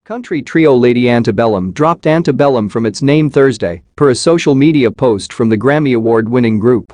Country trio Lady Antebellum dropped Antebellum from its name Thursday, per a social media post from the Grammy Award-winning group.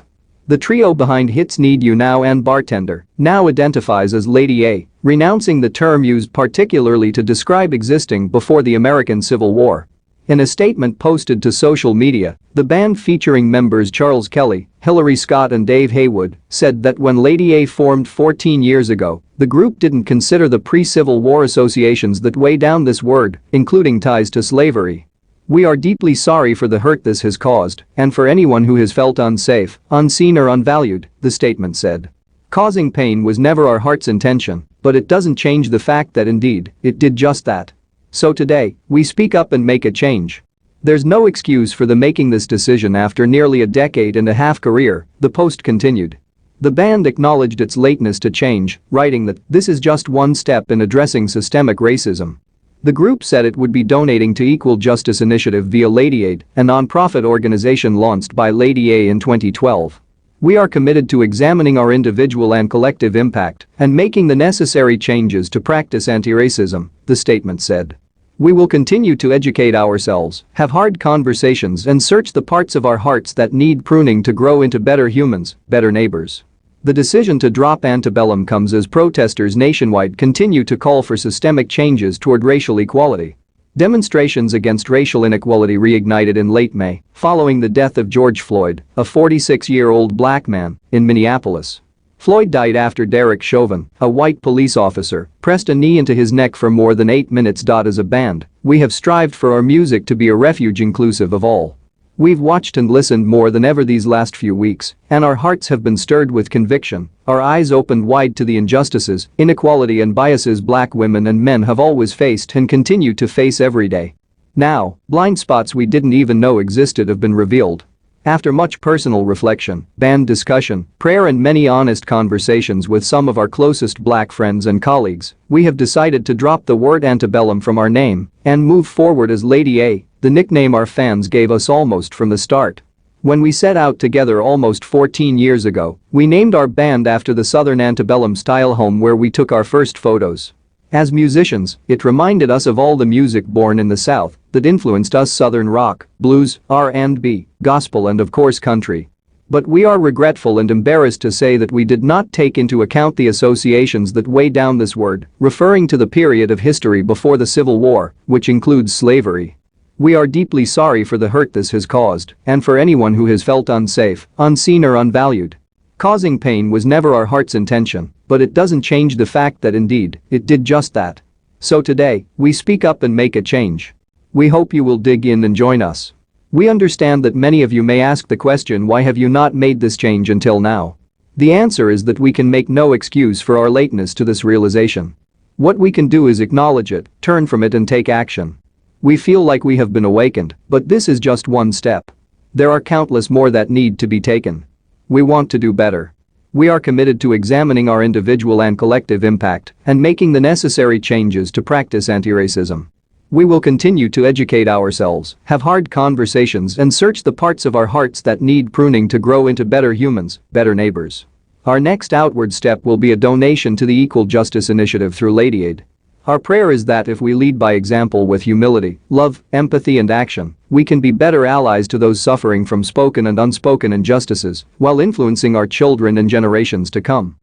The trio behind hits Need You Now and Bartender now identifies as Lady A, renouncing the term used particularly to describe existing before the American Civil War. In a statement posted to social media, the band featuring members Charles Kelly, Hillary Scott and Dave Haywood said that when Lady A formed 14 years ago, the group didn't consider the pre-Civil War associations that weigh down this word, including ties to slavery. "We are deeply sorry for the hurt this has caused and for anyone who has felt unsafe, unseen or unvalued," the statement said. "Causing pain was never our heart's intention, but it doesn't change the fact that indeed, it did just that. So today, we speak up and make a change. There's no excuse for the making this decision after nearly a decade and a half career," the post continued. The band acknowledged its lateness to change, writing that this is just one step in addressing systemic racism. The group said it would be donating to Equal Justice Initiative via Lady Aid, a non-profit organization launched by Lady A in 2012. "We are committed to examining our individual and collective impact and making the necessary changes to practice anti-racism," the statement said. "We will continue to educate ourselves, have hard conversations and search the parts of our hearts that need pruning to grow into better humans, better neighbors." The decision to drop Antebellum comes as protesters nationwide continue to call for systemic changes toward racial equality. Demonstrations against racial inequality reignited in late May, following the death of George Floyd, a 46-year-old black man, in Minneapolis. Floyd died after Derek Chauvin, a white police officer, pressed a knee into his neck for more than 8 minutes. As a band, we have strived for our music to be a refuge inclusive of all. We've watched and listened more than ever these last few weeks, and our hearts have been stirred with conviction, our eyes opened wide to the injustices, inequality and biases black women and men have always faced and continue to face every day. Now, blind spots we didn't even know existed have been revealed. After much personal reflection, band discussion, prayer and many honest conversations with some of our closest black friends and colleagues, we have decided to drop the word Antebellum from our name and move forward as Lady A, the nickname our fans gave us almost from the start. When we set out together almost 14 years ago, we named our band after the Southern Antebellum-style home where we took our first photos. As musicians, it reminded us of all the music born in the South that influenced us: Southern rock, blues, R&B, gospel and of course country. But we are regretful and embarrassed to say that we did not take into account the associations that weigh down this word, referring to the period of history before the Civil War, which includes slavery. "We are deeply sorry for the hurt this has caused and for anyone who has felt unsafe, unseen or unvalued. Causing pain was never our heart's intention, but it doesn't change the fact that indeed, it did just that. So today, we speak up and make a change. We hope you will dig in and join us. We understand that many of you may ask the question, why have you not made this change until now? The answer is that we can make no excuse for our lateness to this realization. What we can do is acknowledge it, turn from it and take action. We feel like we have been awakened, but this is just one step. There are countless more that need to be taken. We want to do better. We are committed to examining our individual and collective impact and making the necessary changes to practice anti-racism. We will continue to educate ourselves, have hard conversations and search the parts of our hearts that need pruning to grow into better humans, better neighbors. Our next outward step will be a donation to the Equal Justice Initiative through Lady Aid. Our prayer is that if we lead by example with humility, love, empathy and action, we can be better allies to those suffering from spoken and unspoken injustices while influencing our children and generations to come.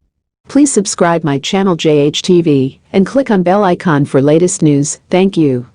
Please subscribe my channel JHTV and click on bell icon for latest news. Thank you.